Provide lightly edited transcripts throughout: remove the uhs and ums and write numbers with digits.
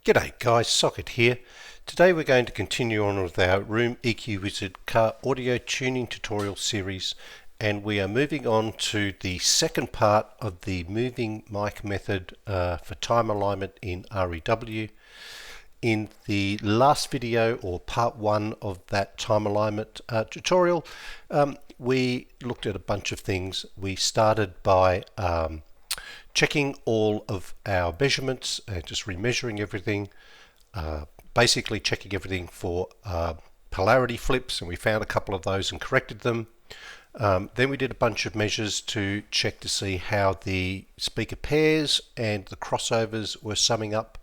G'day guys, Socket here. Today we're going to continue on with our Room EQ Wizard car audio tuning tutorial series, and we are moving on to the second part of the moving mic method for time alignment in REW. In the last video, or part one of that time alignment tutorial, we looked at a bunch of things. We started by checking all of our measurements, just remeasuring everything, basically checking everything for polarity flips, and we found a couple of those and corrected them. Then we did a bunch of measures to check to see how the speaker pairs and the crossovers were summing up,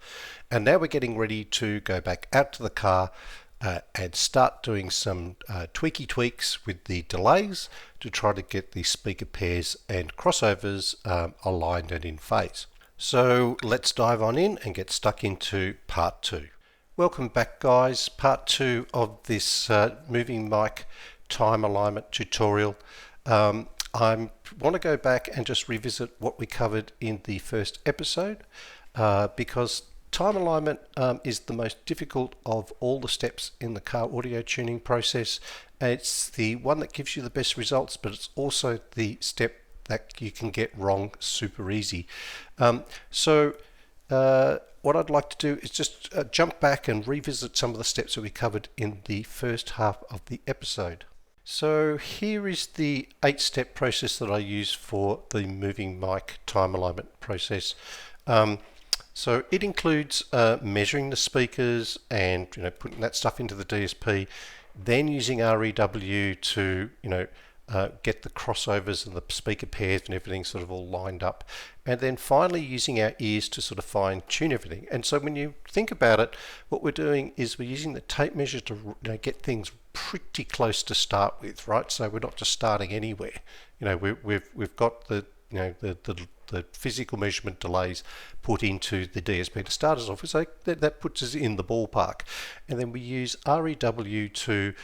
and now we're getting ready to go back out to the car and start doing some tweaks with the delays to try to get the speaker pairs and crossovers aligned and in phase. So let's dive on in and get stuck into part two. Welcome back guys, part two of this moving mic time alignment tutorial. I want to go back and just revisit what we covered in the first episode because time alignment is the most difficult of all the steps in the car audio tuning process. It's the one that gives you the best results, but it's also the step that you can get wrong super easy. So what I'd like to do is just jump back and revisit some of the steps that we covered in the first half of the episode. So here is the 8-step process that I use for the moving mic time alignment process. So it includes measuring the speakers and putting that stuff into the DSP, then using REW to get the crossovers and the speaker pairs and everything sort of all lined up, and then finally using our ears to sort of fine tune everything. And so when you think about it, what we're doing is we're using the tape measure to get things pretty close to start with, right? So we're not just starting anywhere. We've got the physical measurement delays put into the DSP to start us off. So that puts us in the ballpark. And then we use REW to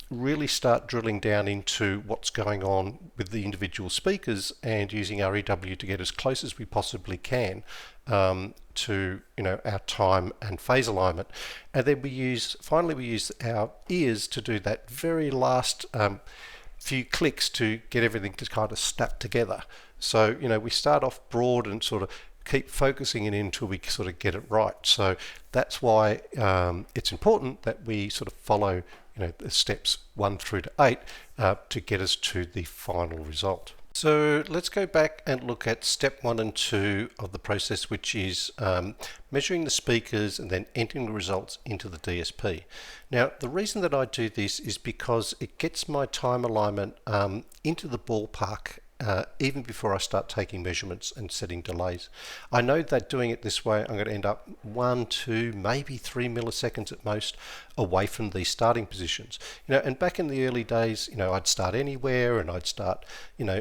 really start drilling down into what's going on with the individual speakers, and using REW to get as close as we possibly can to our time and phase alignment. And then we use our ears to do that very last few clicks to get everything to kind of snap together. So we start off broad and sort of keep focusing it until we sort of get it right. So that's why it's important that we sort of follow the steps 1 through to 8 to get us to the final result. So let's go back and look at step 1 and 2 of the process, which is measuring the speakers and then entering the results into the DSP. Now, the reason that I do this is because it gets my time alignment into the ballpark even before I start taking measurements and setting delays. I know that doing it this way, I'm going to end up 1, 2, maybe 3 milliseconds at most away from these starting positions. And back in the early days, I'd start anywhere, and I'd start,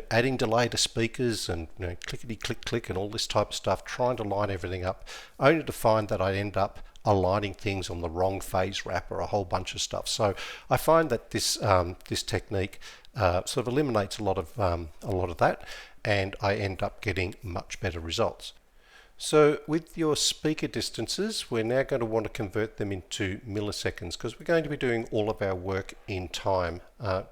adding delay to speakers and clickety click click and all this type of stuff, trying to line everything up, only to find that I'd end up aligning things on the wrong phase wrap or a whole bunch of stuff. So I find that this this technique sort of eliminates a lot of that, and I end up getting much better results. So with your speaker distances, we're now going to want to convert them into milliseconds, because we're going to be doing all of our work in time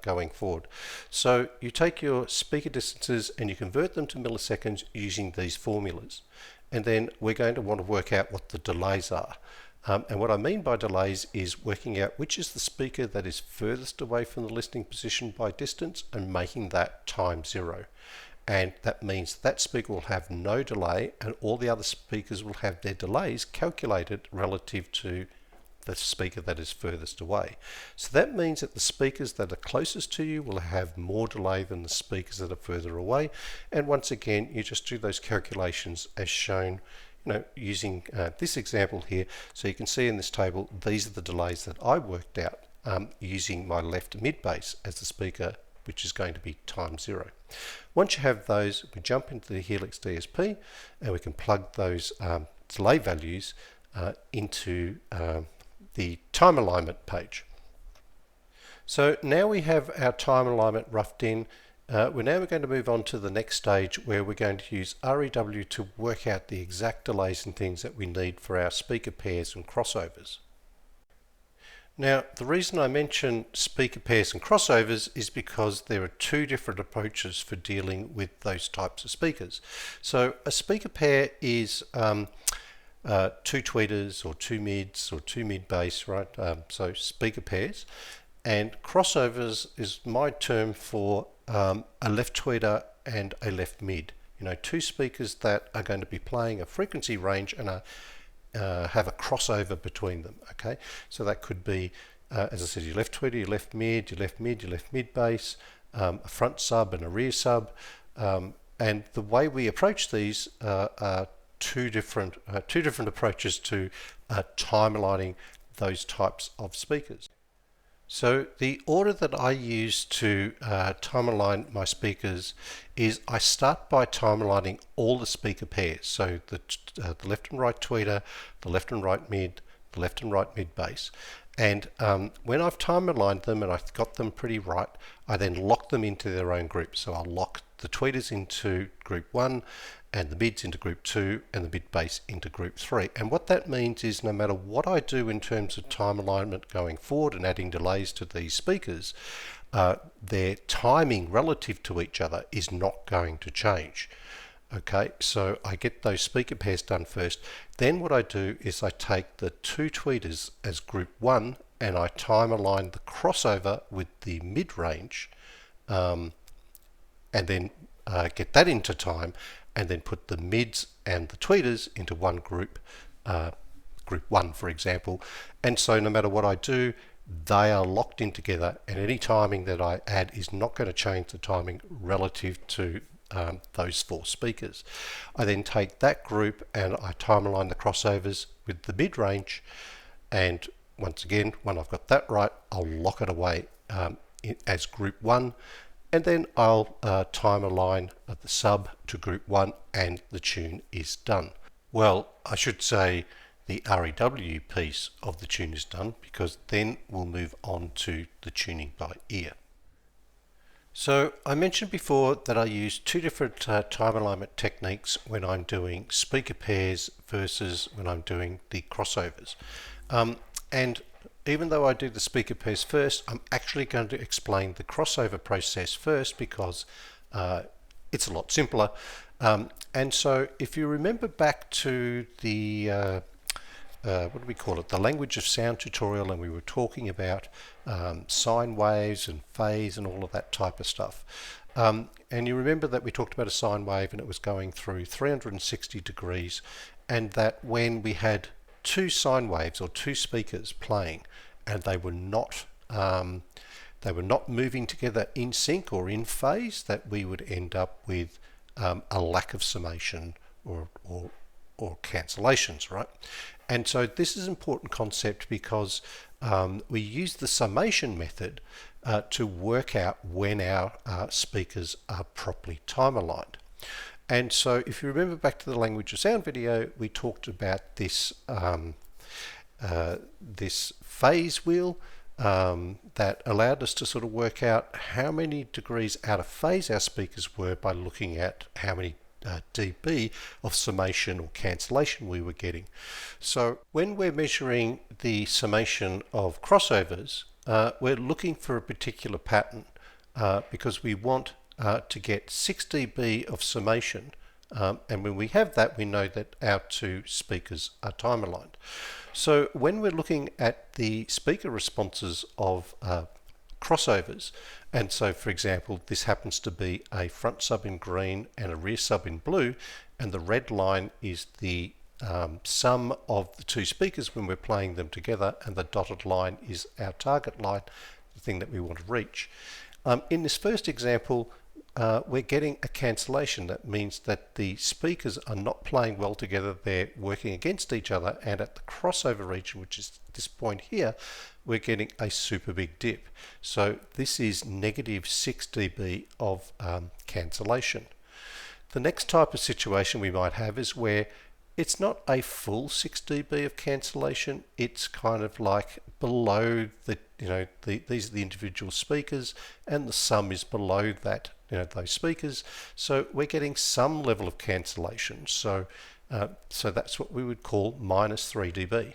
going forward. So you take your speaker distances and you convert them to milliseconds using these formulas. And then we're going to want to work out what the delays are. And what I mean by delays is working out which is the speaker that is furthest away from the listening position by distance and making that time 0. And that means that speaker will have no delay, and all the other speakers will have their delays calculated relative to the speaker that is furthest away. So that means that the speakers that are closest to you will have more delay than the speakers that are further away. And once again, you just do those calculations as shown using this example here. So you can see in this table, these are the delays that I worked out using my left mid bass as the speaker, which is going to be time 0. Once you have those, we jump into the Helix DSP and we can plug those delay values into the time alignment page. So now we have our time alignment roughed in, We're now going to move on to the next stage where we're going to use REW to work out the exact delays and things that we need for our speaker pairs and crossovers. Now, the reason I mention speaker pairs and crossovers is because there are two different approaches for dealing with those types of speakers. So a speaker pair is two tweeters or two mids or two mid bass, right? So speaker pairs. And crossovers is my term for a left tweeter and a left mid. You know, two speakers that are going to be playing a frequency range and have a crossover between them. Okay, so that could be, as I said, your left tweeter, your left mid, your left mid, your left mid bass, a front sub and a rear sub. And the way we approach these are two different approaches to timelining those types of speakers. So the order that I use to timeline my speakers is I start by timelining all the speaker pairs. So the left and right tweeter, the left and right mid, the left and right mid bass. And when I've timelined them and I've got them pretty right, I then lock them into their own group. So I'll lock the tweeters into group 1 and the mids into group 2 and the mid bass into group 3. And what that means is no matter what I do in terms of time alignment going forward and adding delays to these speakers, their timing relative to each other is not going to change. Okay, so I get those speaker pairs done first. Then what I do is I take the two tweeters as group 1 and I time align the crossover with the mid range, and then get that into time, and then put the mids and the tweeters into one group, group 1 for example. And so no matter what I do, they are locked in together, and any timing that I add is not going to change the timing relative to those four speakers. I then take that group and I time align the crossovers with the mid range, and once again, when I've got that right, I'll lock it away as group 1, and then I'll time align the sub to group 1 and the tune is done. Well, I should say the REW piece of the tune is done, because then we'll move on to the tuning by ear. So I mentioned before that I use two different time alignment techniques when I'm doing speaker pairs versus when I'm doing the crossovers. And even though I do the speaker pairs first, I'm actually going to explain the crossover process first, because it's a lot simpler. And so if you remember back to the what do we call it, the language of sound tutorial, and we were talking about sine waves and phase and all of that type of stuff. And you remember that we talked about a sine wave and it was going through 360 degrees, and that when we had two sine waves or two speakers playing and they were not moving together in sync or in phase, that we would end up with a lack of summation or cancellations, right? And so this is an important concept, because we use the summation method to work out when our speakers are properly time aligned. And so if you remember back to the language of sound video, we talked about this this phase wheel that allowed us to sort of work out how many degrees out of phase our speakers were by looking at how many dB of summation or cancellation we were getting. So when we're measuring the summation of crossovers, we're looking for a particular pattern, because we want to get 6 dB of summation, and when we have that, we know that our two speakers are time aligned. So when we're looking at the speaker responses of crossovers, and so for example this happens to be a front sub in green and a rear sub in blue, and the red line is the sum of the two speakers when we're playing them together, and the dotted line is our target line, the thing that we want to reach. In this first example, we're getting a cancellation. That means that the speakers are not playing well together, they're working against each other, and at the crossover region, which is this point here, we're getting a super big dip. So this is negative 6 dB of cancellation. The next type of situation we might have is where it's not a full 6 dB of cancellation, it's kind of like below the these are the individual speakers, and the sum is below that, those speakers. So we're getting some level of cancellation. So that's what we would call minus 3 dB.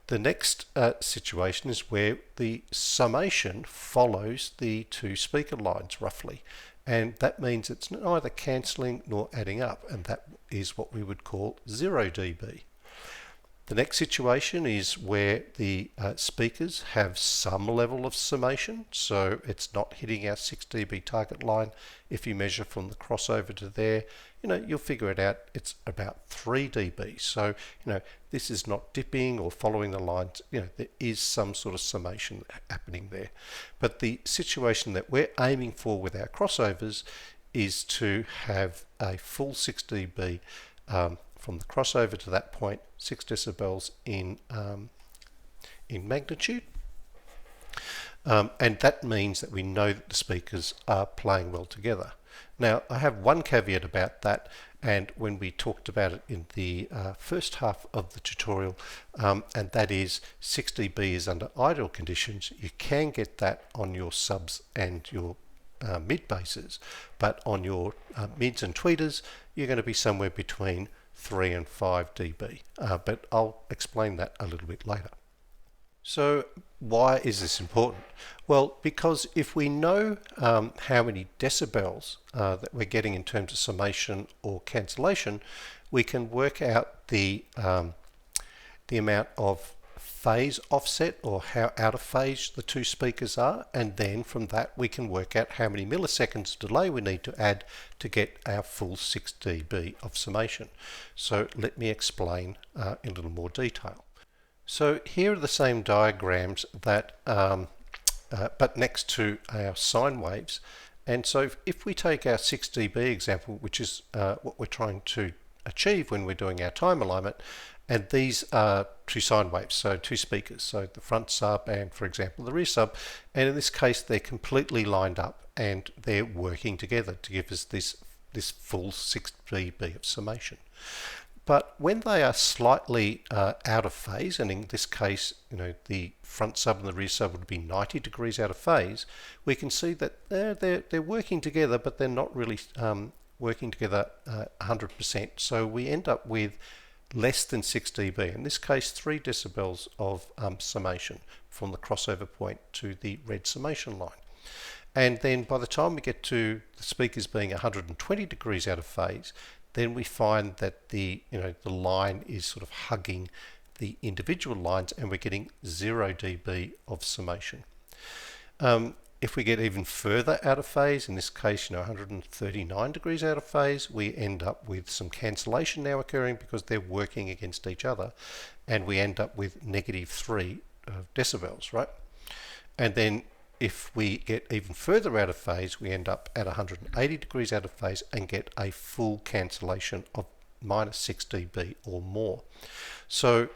The next situation is where the summation follows the two speaker lines roughly, and that means it's neither cancelling nor adding up, and that is what we would call 0 dB. The next situation is where the speakers have some level of summation, so it's not hitting our 6 dB target line. If you measure from the crossover to there, you'll figure it out, it's about 3 dB. So, this is not dipping or following the lines, there is some sort of summation happening there. But the situation that we're aiming for with our crossovers is to have a full 6 dB from the crossover to that point, 6 decibels in magnitude. And that means that we know that the speakers are playing well together. Now, I have one caveat about that, and when we talked about it in the first half of the tutorial, and that is 6 dB is under ideal conditions. You can get that on your subs and your mid basses, but on your mids and tweeters, you're going to be somewhere between 3 and 5 dB, but I'll explain that a little bit later. So why is this important? Well, because if we know how many decibels that we're getting in terms of summation or cancellation, we can work out the amount of phase offset, or how out of phase the two speakers are, and then from that we can work out how many milliseconds delay we need to add to get our full 6 dB of summation. So let me explain in a little more detail. So here are the same diagrams that but next to our sine waves, and so if we take our 6 dB example, which is what we're trying to achieve when we're doing our time alignment, and these are two sine waves, so two speakers, so the front sub and, for example, the rear sub, and in this case they're completely lined up and they're working together to give us this full 6 dB of summation. But when they are slightly out of phase, and in this case, the front sub and the rear sub would be 90 degrees out of phase, we can see that they're working together, but they're not really working together 100%. So we end up with less than 6 dB, in this case 3 decibels of summation from the crossover point to the red summation line. And then by the time we get to the speakers being 120 degrees out of phase, then we find that the line is sort of hugging the individual lines, and we're getting 0 dB of summation. If we get even further out of phase, in this case 139 degrees out of phase, we end up with some cancellation now occurring because they're working against each other, and we end up with -3 decibels, right? And then if we get even further out of phase, we end up at 180 degrees out of phase and get a full cancellation of -6 dB or more. So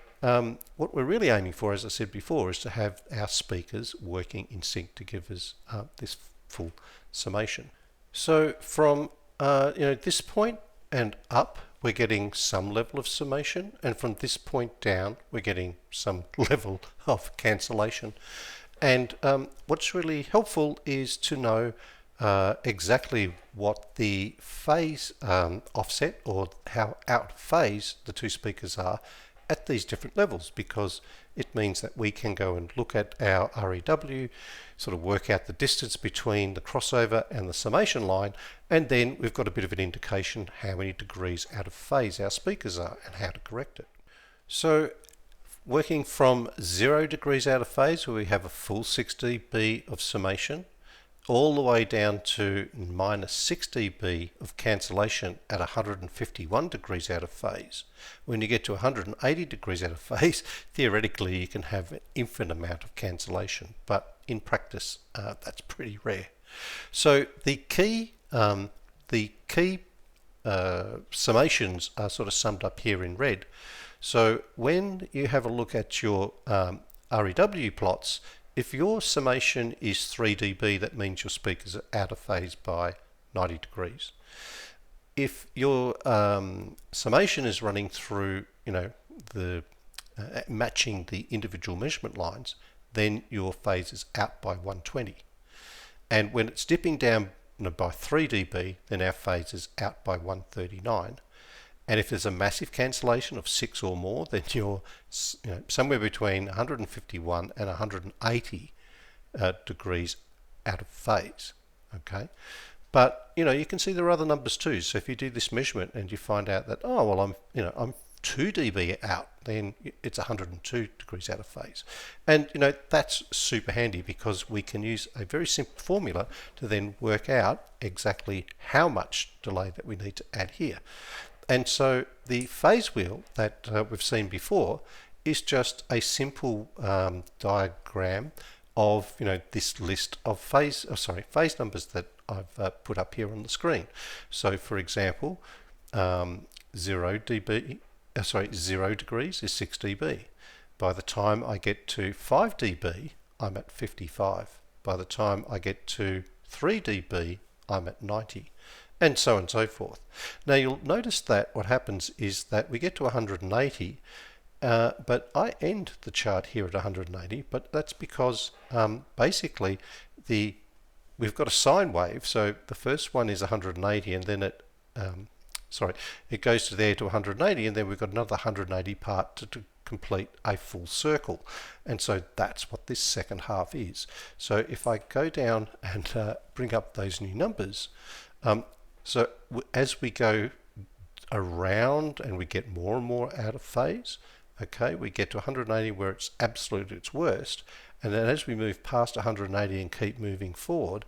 what we're really aiming for, as I said before, is to have our speakers working in sync to give us this full summation. So from this point and up, we're getting some level of summation, and from this point down, we're getting some level of cancellation. And what's really helpful is to know exactly what the phase offset, or how out of phase the two speakers are at these different levels, because it means that we can go and look at our REW, sort of work out the distance between the crossover and the summation line, and then we've got a bit of an indication how many degrees out of phase our speakers are and how to correct it. So working from 0 degrees out of phase, where we have a full 6 dB of summation, all the way down to -6 dB of cancellation at 151 degrees out of phase. When you get to 180 degrees out of phase, theoretically you can have an infinite amount of cancellation, but in practice that's pretty rare. So the key summations are sort of summed up here in red. So when you have a look at your REW plots, if your summation is 3 dB, that means your speakers are out of phase by 90 degrees. If your summation is running through, matching the individual measurement lines, then your phase is out by 120. And when it's dipping down by 3 dB, then our phase is out by 139. And if there's a massive cancellation of 6 or more, then you're somewhere between 151 and 180 degrees out of phase. Okay, but you can see there are other numbers too. So if you do this measurement and you find out that I'm 2 dB out, then it's 102 degrees out of phase. And that's super handy because we can use a very simple formula to then work out exactly how much delay that we need to add here. And so the phase wheel that we've seen before is just a simple diagram of this list of phase numbers that I've put up here on the screen. So for example, 0 degrees is 6 dB. By the time I get to 5 dB, I'm at 55. By the time I get to 3 dB, I'm at 90. And so on and so forth. Now you'll notice that what happens is that we get to 180, but I end the chart here at 180, but that's because basically we've got a sine wave, so the first one is 180 and then it goes to there to 180 and then we've got another 180 part to complete a full circle, and so that's what this second half is. So if I go down and bring up those new numbers, so as we go around and we get more and more out of phase, okay, we get to 180 where it's absolutely its worst, and then as we move past 180 and keep moving forward,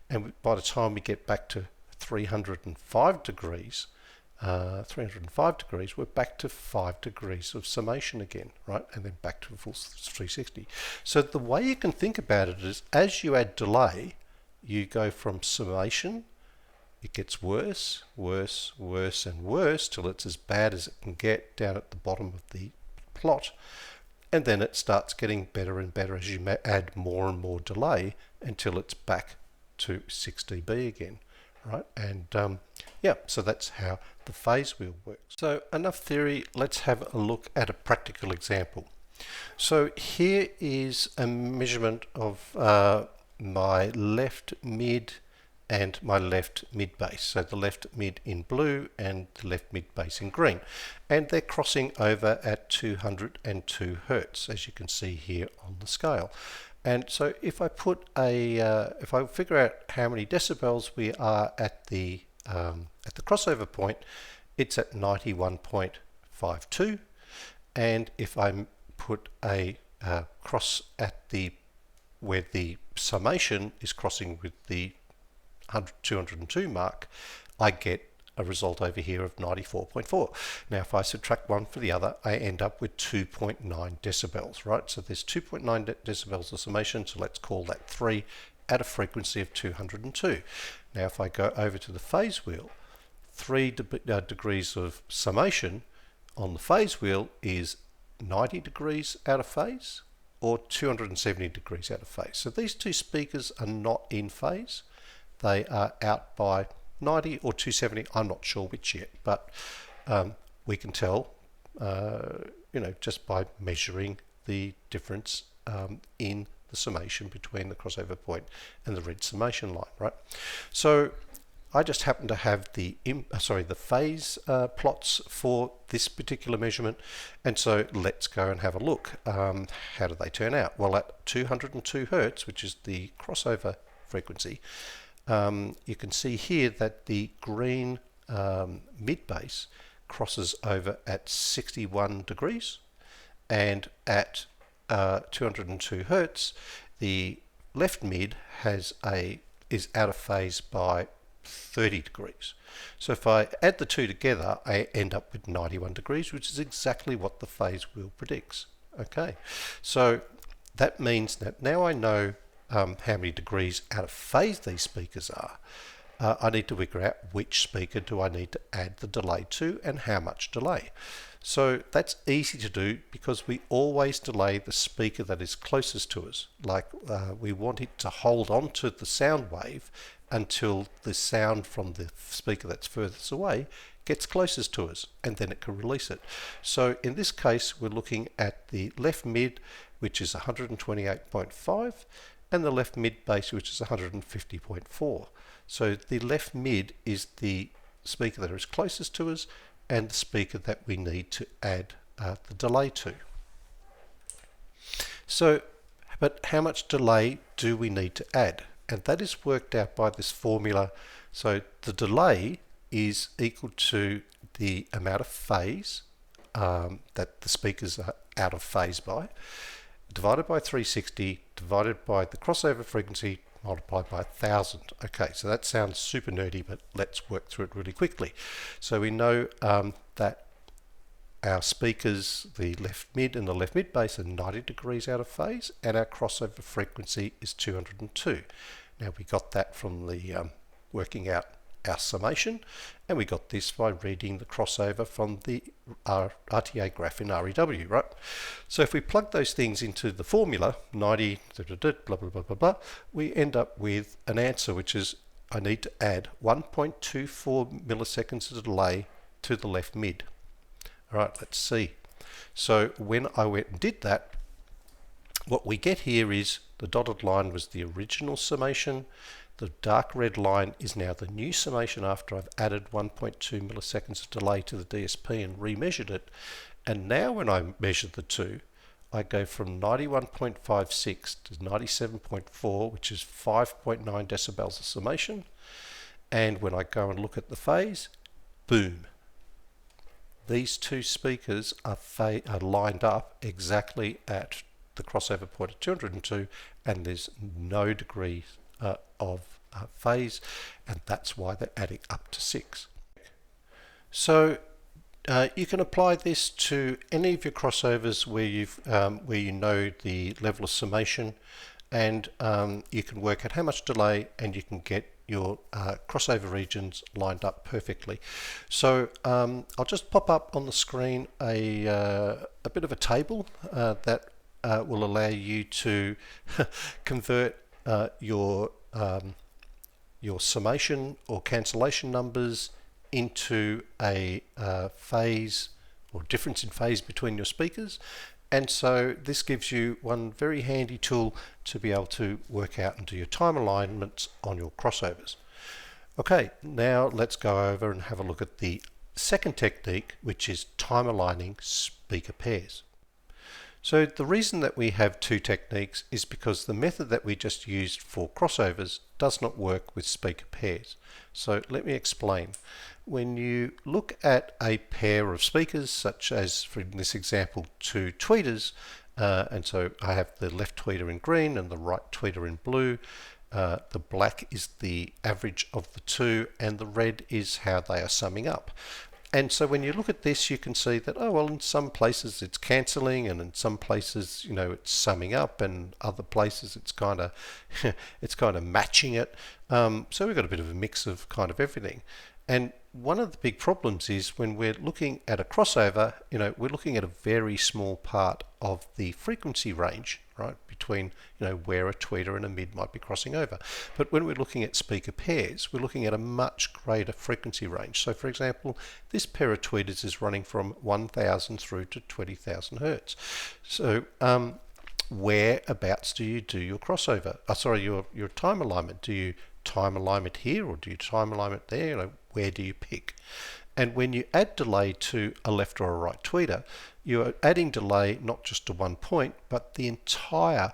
and by the time we get back to 305 degrees, we're back to 5 degrees of summation again, right? And then back to a full 360. So the way you can think about it is as you add delay, you go from summation, it gets worse, worse, worse, and worse till it's as bad as it can get down at the bottom of the plot. And then it starts getting better and better as you add more and more delay until it's back to 6 dB again, right? And so that's how the phase wheel works. So enough theory, let's have a look at a practical example. So here is a measurement of my left mid and my left mid bass. So the left mid in blue and the left mid bass in green. And they're crossing over at 202 Hertz, as you can see here on the scale. And so if I put if I figure out how many decibels we are at the crossover point, it's at 91.52. And if I put a cross at where the summation is crossing with the 202 mark, I get a result over here of 94.4. Now if I subtract one for the other, I end up with 2.9 decibels, right? So there's 2.9 decibels of summation, so let's call that 3 at a frequency of 202. Now if I go over to the phase wheel, 3 degrees of summation on the phase wheel is 90 degrees out of phase or 270 degrees out of phase. So these two speakers are not in phase. They are out by 90 or 270, I'm not sure which yet, but we can tell, just by measuring the difference in the summation between the crossover point and the red summation line, right? So I just happen to have the phase plots for this particular measurement, and so let's go and have a look. How do they turn out? Well, at 202 Hertz, which is the crossover frequency, you can see here that the green mid bass crosses over at 61 degrees, and at 202 Hertz, the left mid is out of phase by 30 degrees. So if I add the two together, I end up with 91 degrees, which is exactly what the phase wheel predicts. Okay, so that means that now I know how many degrees out of phase these speakers are. I need to figure out which speaker do I need to add the delay to and how much delay. So that's easy to do because we always delay the speaker that is closest to us. Like we want it to hold on to the sound wave until the sound from the speaker that's furthest away gets closest to us, and then it can release it. So in this case, we're looking at the left mid, which is 128.5, and the left mid base, which is 150.4. So the left mid is the speaker that is closest to us, and the speaker that we need to add the delay to. So, but how much delay do we need to add? And that is worked out by this formula. So the delay is equal to the amount of phase that the speakers are out of phase by, divided by 360, divided by the crossover frequency, multiplied by 1000. Okay, so that sounds super nerdy, but let's work through it really quickly. So we know that our speakers, the left mid and the left mid bass, are 90 degrees out of phase, and our crossover frequency is 202. Now we got that from the working out our summation, and we got this by reading the crossover from the RTA graph in REW, right? So if we plug those things into the formula, 90, blah, blah, blah, blah, blah, we end up with an answer, which is I need to add 1.24 milliseconds of delay to the left mid. All right, let's see. So when I went and did that, what we get here is the dotted line was the original summation. The dark red line is now the new summation after I've added 1.2 milliseconds of delay to the DSP and remeasured it. And now when I measure the two, I go from 91.56 to 97.4, which is 5.9 decibels of summation. And when I go and look at the phase, boom. These two speakers are lined up exactly at the crossover point of 202, and there's no degree of phase, and that's why they're adding up to 6. So you can apply this to any of your crossovers where you know the level of summation, and you can work out how much delay, and you can get your crossover regions lined up perfectly. So I'll just pop up on the screen a bit of a table that will allow you to convert your summation or cancellation numbers into a phase or difference in phase between your speakers. And so this gives you one very handy tool to be able to work out and do your time alignments on your crossovers. Okay, now let's go over and have a look at the second technique, which is time aligning speaker pairs. So the reason that we have two techniques is because the method that we just used for crossovers does not work with speaker pairs. So let me explain. When you look at a pair of speakers, such as for this example, two tweeters, and so I have the left tweeter in green and the right tweeter in blue. The black is the average of the two, and the red is how they are summing up. And so when you look at this, you can see that, oh, well, in some places it's cancelling, and in some places, you know, it's summing up, and other places it's kind of it's kind of matching it. So we've got a bit of a mix of kind of everything. And one of the big problems is when we're looking at a crossover, you know, we're looking at a very small part of the frequency range, right, between, you know, where a tweeter and a mid might be crossing over. But when we're looking at speaker pairs, we're looking at a much greater frequency range. So for example, this pair of tweeters is running from 1000 through to 20,000 hertz. So whereabouts do you do your crossover? Your time alignment. Do you time alignment here, or do you time alignment there? You know, where do you pick? And when you add delay to a left or a right tweeter, you're adding delay not just to one point, but the entire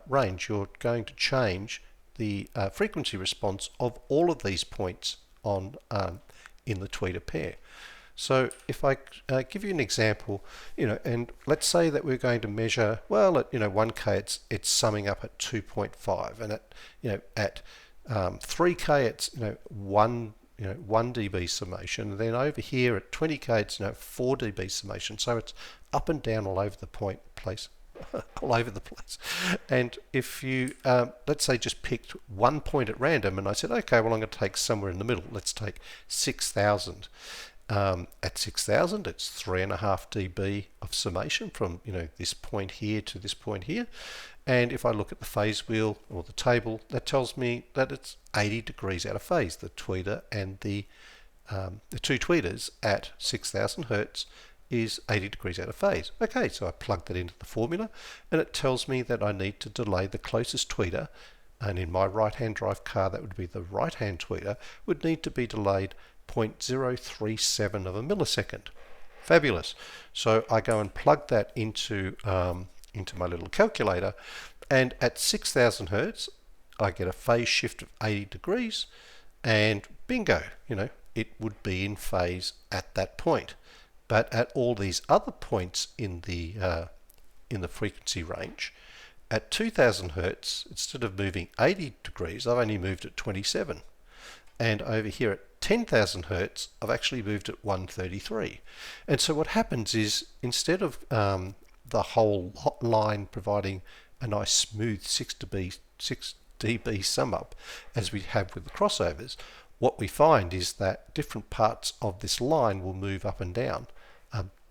range. You're going to change the frequency response of all of these points on in the tweeter pair. So if I give you an example, you know, and let's say that we're going to measure, well, at, you know, 1K it's summing up at 2.5, and at, you know, at 3K it's, you know, 1 dB summation, and then over here at 20K it's, you know, 4 dB summation. So it's up and down all over the place. All over the place. And if you let's say just picked one point at random, and I said, okay, well, I'm going to take somewhere in the middle. Let's take 6,000. At 6,000 it's 3.5 dB of summation from, you know, this point here to this point here. And if I look at the phase wheel or the table, that tells me that it's 80 degrees out of phase, the tweeter and the the two tweeters at 6,000 hertz is 80 degrees out of phase. Okay, so I plug that into the formula and it tells me that I need to delay the closest tweeter, and in my right-hand drive car that would be the right-hand tweeter, would need to be delayed 0.037 of a millisecond. Fabulous. So I go and plug that into my little calculator, and at 6,000 hertz I get a phase shift of 80 degrees, and bingo, it would be in phase at that point. But at all these other points in the frequency range, at 2,000 hertz, instead of moving 80 degrees, I've only moved at 27. And over here at 10,000 hertz, I've actually moved at 133. And so what happens is, instead of the whole line providing a nice smooth 6 dB sum up, as we have with the crossovers, what we find is that different parts of this line will move up and down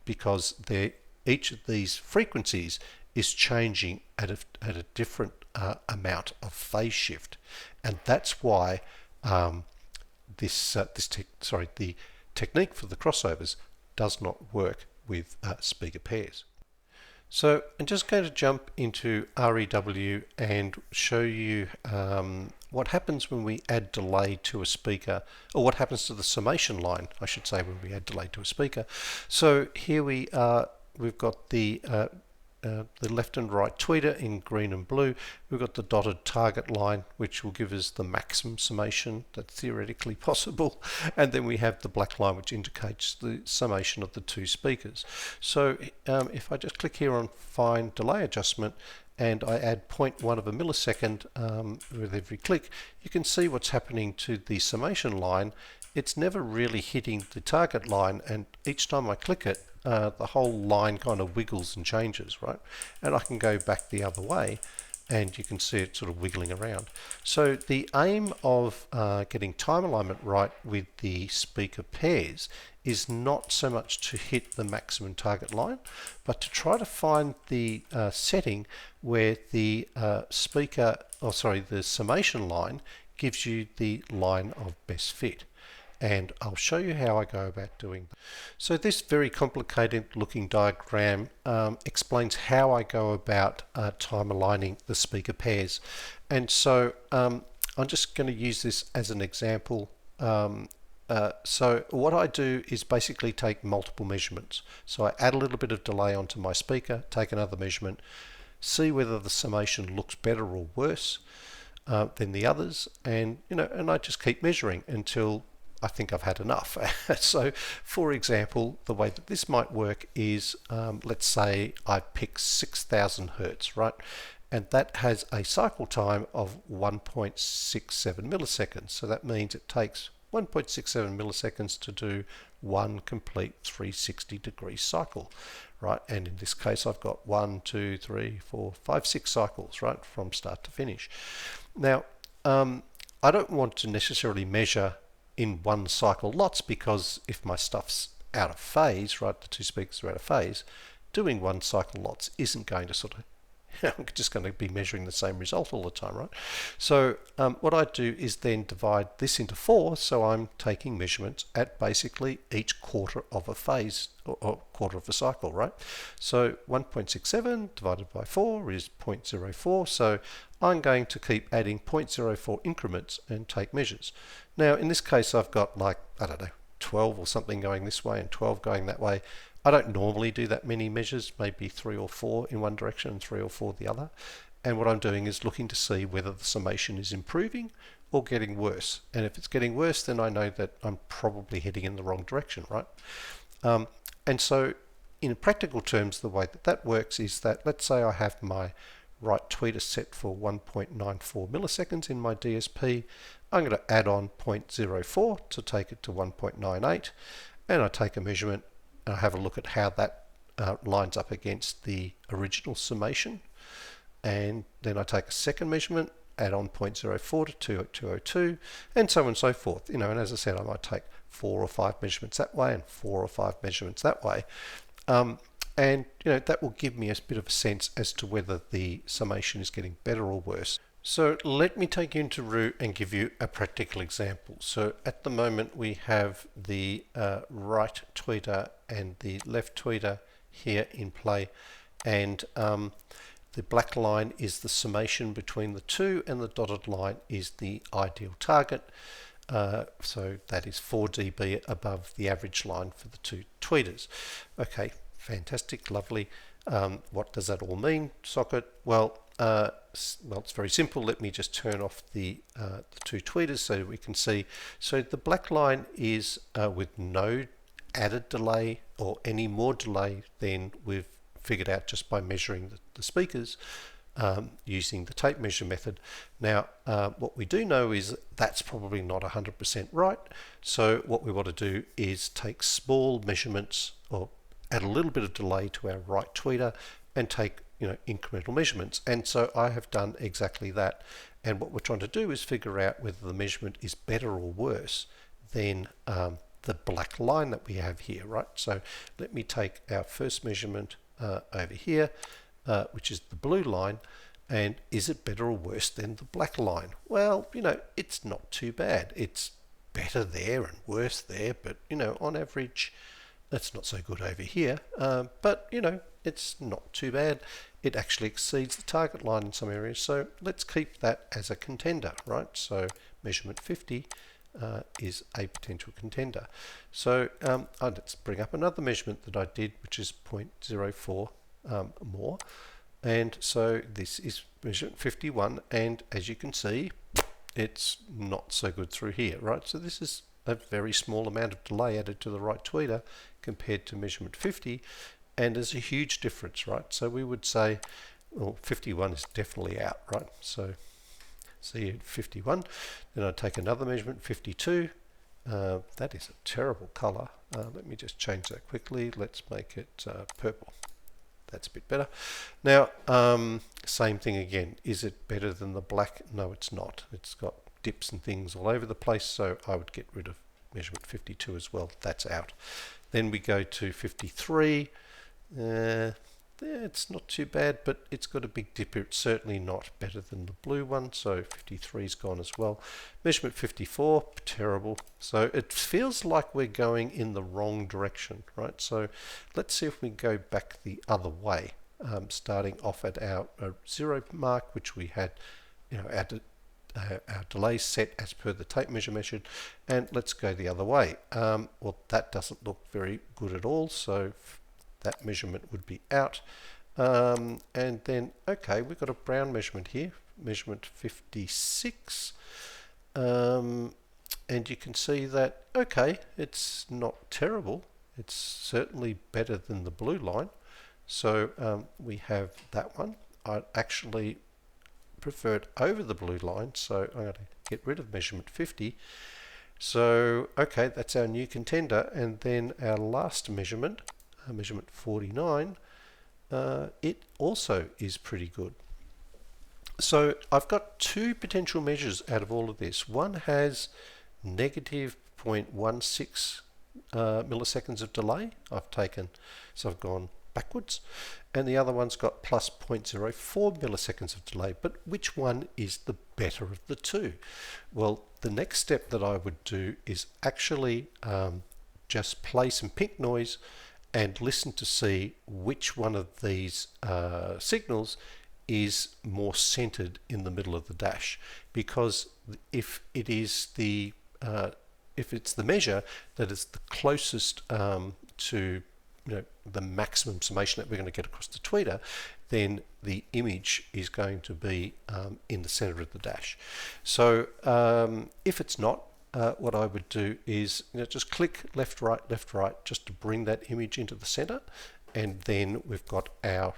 because each of these frequencies is changing at a different amount of phase shift, and that's why the technique for the crossovers does not work with speaker pairs. So I'm just going to jump into REW and show you what happens when we add delay to a speaker, or what happens to the summation line, I should say, when we add delay to a speaker. So here we've got the left and right tweeter in green and blue. We've got the dotted target line, which will give us the maximum summation that's theoretically possible, and then we have the black line, which indicates the summation of the two speakers. So if I just click here on Find Delay Adjustment and I add 0.1 of a millisecond with every click, you can see what's happening to the summation line. It's never really hitting the target line, and each time I click it, the whole line kind of wiggles and changes, right? And I can go back the other way and you can see it sort of wiggling around. So the aim of getting time alignment right with the speaker pairs is not so much to hit the maximum target line, but to try to find the setting where the the summation line gives you the line of best fit. And I'll show you how I go about doing that. So this very complicated looking diagram explains how I go about time aligning the speaker pairs. And so I'm just going to use this as an example. So what I do is basically take multiple measurements. So I add a little bit of delay onto my speaker, take another measurement, see whether the summation looks better or worse than the others, and I just keep measuring until I think I've had enough. So for example, the way that this might work is, let's say I pick 6,000 hertz, right? And that has a cycle time of 1.67 milliseconds. So that means it takes 1.67 milliseconds to do one complete 360 degree cycle, right? And in this case, I've got 1, 2, 3, 4, 5, 6 cycles, right, from start to finish. Now, I don't want to necessarily measure in one cycle lots, because if my stuff's out of phase, right, the two speakers are out of phase, doing one cycle lots isn't going to sort of, I'm just going to be measuring the same result all the time, right? So what I do is then divide this into 4, so I'm taking measurements at basically each quarter of a phase, or quarter of a cycle, right? So 1.67 divided by 4 is 0.04, so I'm going to keep adding 0.04 increments and take measures. Now in this case I've got, like, I don't know, 12 or something going this way and 12 going that way. I don't normally do that many measures, maybe 3 or 4 in one direction and 3 or 4 the other. And what I'm doing is looking to see whether the summation is improving or getting worse. And if it's getting worse, then I know that I'm probably heading in the wrong direction, right? And so in practical terms, the way that that works is that, let's say I have my right tweeter set for 1.94 milliseconds in my DSP. I'm going to add on 0.04 to take it to 1.98, and I take a measurement and I have a look at how that lines up against the original summation, and then I take a second measurement, add on 0.04 to 202, and so on and so forth. And as I said, I might take 4 or 5 measurements that way and 4 or 5 measurements that way. And that will give me a bit of a sense as to whether the summation is getting better or worse. So let me take you into REW and give you a practical example. So at the moment we have the right tweeter and the left tweeter here in play, and the black line is the summation between the two and the dotted line is the ideal target. So that is 4 dB above the average line for the two tweeters. Okay, fantastic, lovely. What does that all mean, socket? Well, it's very simple. Let me just turn off the two tweeters so we can see. So the black line is with no added delay or any more delay than we've figured out just by measuring the speakers using the tape measure method. Now, what we do know is that's probably not 100% right. So what we want to do is take small measurements or add a little bit of delay to our right tweeter and take incremental measurements. And so I have done exactly that. And what we're trying to do is figure out whether the measurement is better or worse than the black line that we have here, right? So let me take our first measurement over here, which is the blue line, and is it better or worse than the black line? Well, it's not too bad. It's better there and worse there, but on average, that's not so good over here. But it's not too bad. It actually exceeds the target line in some areas, so let's keep that as a contender, right? So measurement 50 is a potential contender. So let's bring up another measurement that I did, which is 0.04 more. And so this is measurement 51, and as you can see, it's not so good through here, right? So this is a very small amount of delay added to the right tweeter compared to measurement 50, and there's a huge difference, right? So we would say, well, 51 is definitely out, right? So see 51, then I take another measurement, 52. That is a terrible color. Let me just change that quickly. Let's make it purple. That's a bit better. Now, same thing again. Is it better than the black? No, it's not. It's got dips and things all over the place, so I would get rid of measurement 52 as well. That's out. Then we go to 53. It's not too bad, but it's got a big dip. It's certainly not better than the blue one, so 53 is gone as well. Measurement 54, terrible. So it feels like we're going in the wrong direction, right? So let's see if we go back the other way, starting off at our 0 mark, which we had, our delay set as per the tape measure measured, and let's go the other way. Well, that doesn't look very good at all, so that measurement would be out. And then, okay, we've got a brown measurement here, measurement 56. And you can see that, okay, it's not terrible. It's certainly better than the blue line. So we have that one. I actually prefer it over the blue line, so I'm going to get rid of measurement 50. So, okay, that's our new contender. And then our last measurement, measurement 49, it also is pretty good. So I've got two potential measures out of all of this. One has negative 0.16 milliseconds of delay. So I've gone backwards, and the other one's got plus 0.04 milliseconds of delay. But which one is the better of the two? Well, the next step that I would do is actually just play some pink noise and listen to see which one of these signals is more centered in the middle of the dash. Because if it is if it's the measure that is the closest to the maximum summation that we're going to get across the tweeter, then the image is going to be in the center of the dash. So if it's not, what I would do is just click left, right, just to bring that image into the center, and then we've got our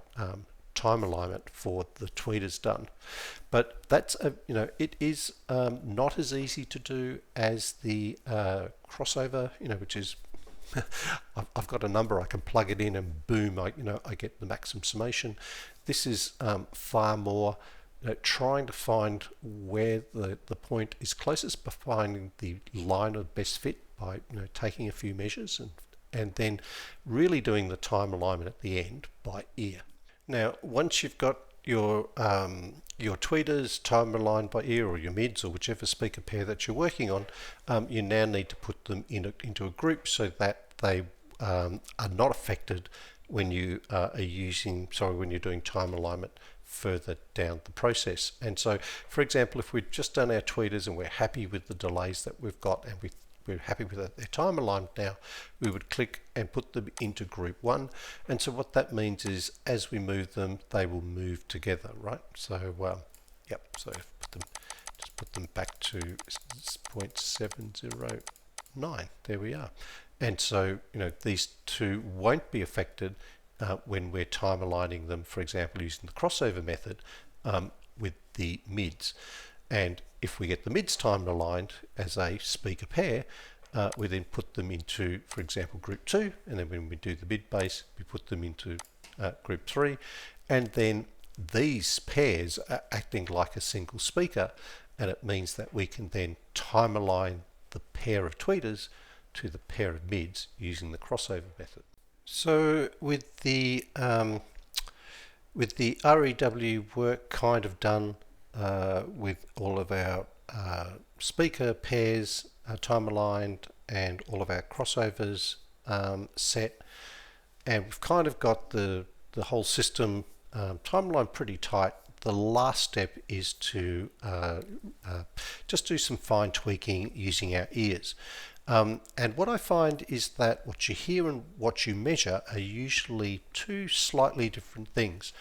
time alignment for the tweeters done. But that's it is not as easy to do as the crossover, which is I've got a number, I can plug it in and boom, I get the maximum summation. This is far more trying to find where the point is closest by finding the line of best fit by taking a few measures and then really doing the time alignment at the end by ear. Now, once you've got your tweeters timer aligned by ear, or your mids, or whichever speaker pair that you're working on, you now need to put them into a group so that they are not affected when you when you're doing time alignment further down the process. And so, for example, if we've just done our tweeters and we're happy with the delays that we've got, and we're happy with their time aligned now, we would click and put them into group 1. And so what that means is, as we move them, they will move together, right? So so put them back to 0.709. There we are. And so, these two won't be affected when we're time aligning them, for example, using the crossover method with the mids. And if we get the mids time aligned as a speaker pair, we then put them into, for example, group 2, and then when we do the mid bass, we put them into group 3, and then these pairs are acting like a single speaker, and it means that we can then time align the pair of tweeters to the pair of mids using the crossover method. So with the REW work kind of done with all of our speaker pairs time aligned and all of our crossovers set, and we've kind of got the whole system timeline pretty tight. The last step is to just do some fine tweaking using our ears. And what I find is that what you hear and what you measure are usually two slightly different things.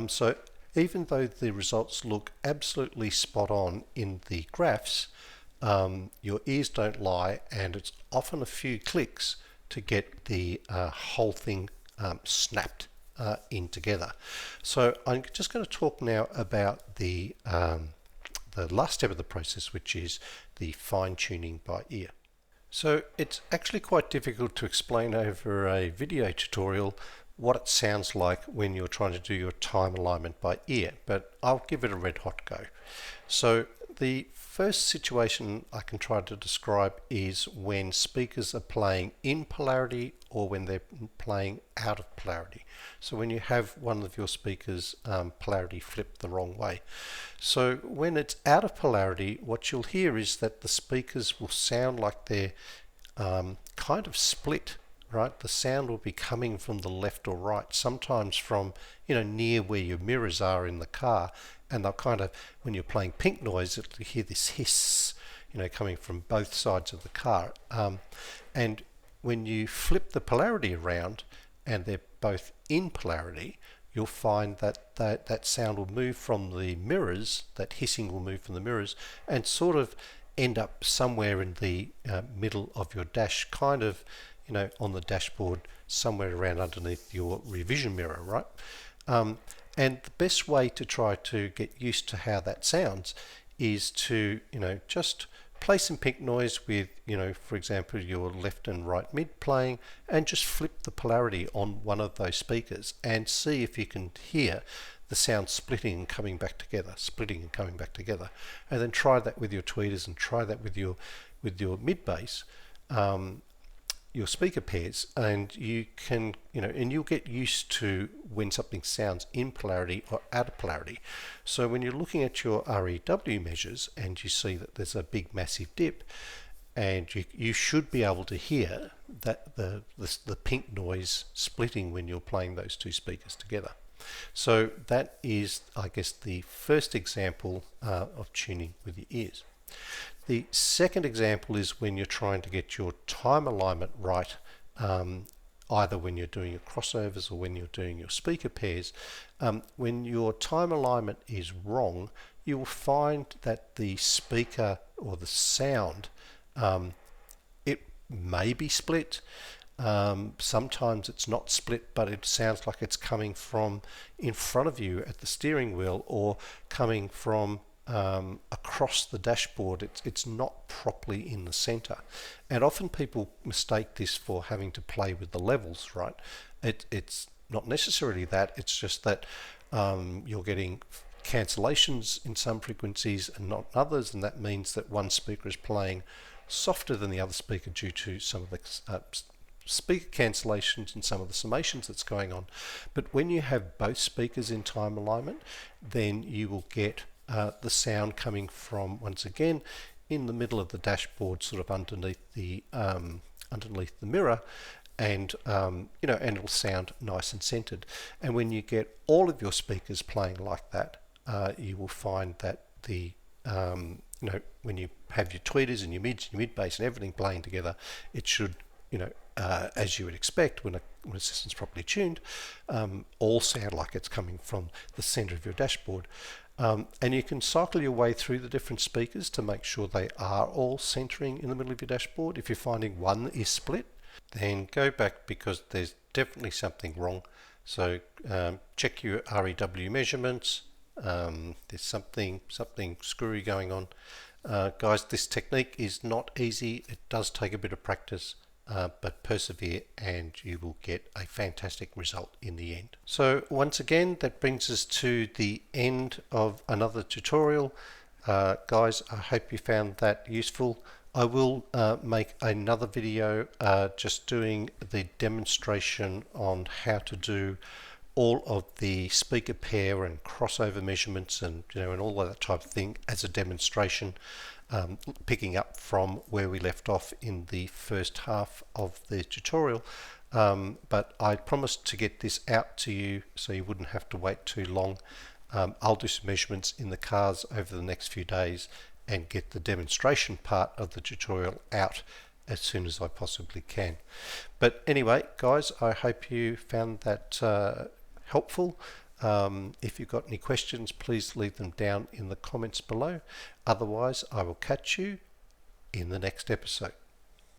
So even though the results look absolutely spot on in the graphs, your ears don't lie, and it's often a few clicks to get the whole thing snapped in together. So I'm just going to talk now about the last step of the process, which is the fine-tuning by ear. So it's actually quite difficult to explain over a video tutorial what it sounds like when you're trying to do your time alignment by ear, but I'll give it a red hot go. So the first situation I can try to describe is when speakers are playing in polarity or when they're playing out of polarity. So when you have one of your speakers polarity flipped the wrong way. So when it's out of polarity, what you'll hear is that the speakers will sound like they're kind of split, right? The sound will be coming from the left or right, sometimes from near where your mirrors are in the car, and they'll kind of, when you're playing pink noise, you'll hear this hiss, coming from both sides of the car. And when you flip the polarity around and they're both in polarity, you'll find that that sound will move from the mirrors, that hissing will move from the mirrors and sort of end up somewhere in the middle of your dash, kind of on the dashboard, somewhere around underneath your revision mirror, right? And the best way to try to get used to how that sounds is to just play some pink noise with for example, your left and right mid playing, and just flip the polarity on one of those speakers and see if you can hear the sound splitting and coming back together, splitting and coming back together. And then try that with your tweeters and try that with your mid bass, your speaker pairs, and you can and you'll get used to when something sounds in polarity or out of polarity. So when you're looking at your REW measures and you see that there's a big massive dip, and you should be able to hear that the pink noise splitting when you're playing those two speakers together. So that is, I guess, the first example of tuning with your ears. The second example is when you're trying to get your time alignment right, either when you're doing your crossovers or when you're doing your speaker pairs. When your time alignment is wrong, you will find that the speaker or the sound, it may be split. Sometimes it's not split, but it sounds like it's coming from in front of you at the steering wheel or coming from across the dashboard. It's not properly in the center, and often people mistake this for having to play with the levels, right? It's not necessarily that, it's just that you're getting cancellations in some frequencies and not others, and that means that one speaker is playing softer than the other speaker due to some of the speaker cancellations and some of the summations that's going on. But when you have both speakers in time alignment, then you will get the sound coming from, once again, in the middle of the dashboard, sort of underneath the mirror, and and it'll sound nice and centered. And when you get all of your speakers playing like that, you will find that the when you have your tweeters and your mids, your mid bass, and everything playing together, it should, as you would expect when a system's properly tuned, all sound like it's coming from the center of your dashboard. And you can cycle your way through the different speakers to make sure they are all centering in the middle of your dashboard. If you're finding one is split, then go back, because there's definitely something wrong. So check your REW measurements. There's something screwy going on. Guys, this technique is not easy. It does take a bit of practice, but persevere and you will get a fantastic result in the end. So once again, that brings us to the end of another tutorial. Guys, I hope you found that useful. I will make another video just doing the demonstration on how to do all of the speaker pair and crossover measurements, and and all of that type of thing as a demonstration, picking up from where we left off in the first half of the tutorial. But I promised to get this out to you so you wouldn't have to wait too long. I'll do some measurements in the cars over the next few days and get the demonstration part of the tutorial out as soon as I possibly can. But anyway, guys, I hope you found that helpful. If you've got any questions, please leave them down in the comments below. Otherwise, I will catch you in the next episode.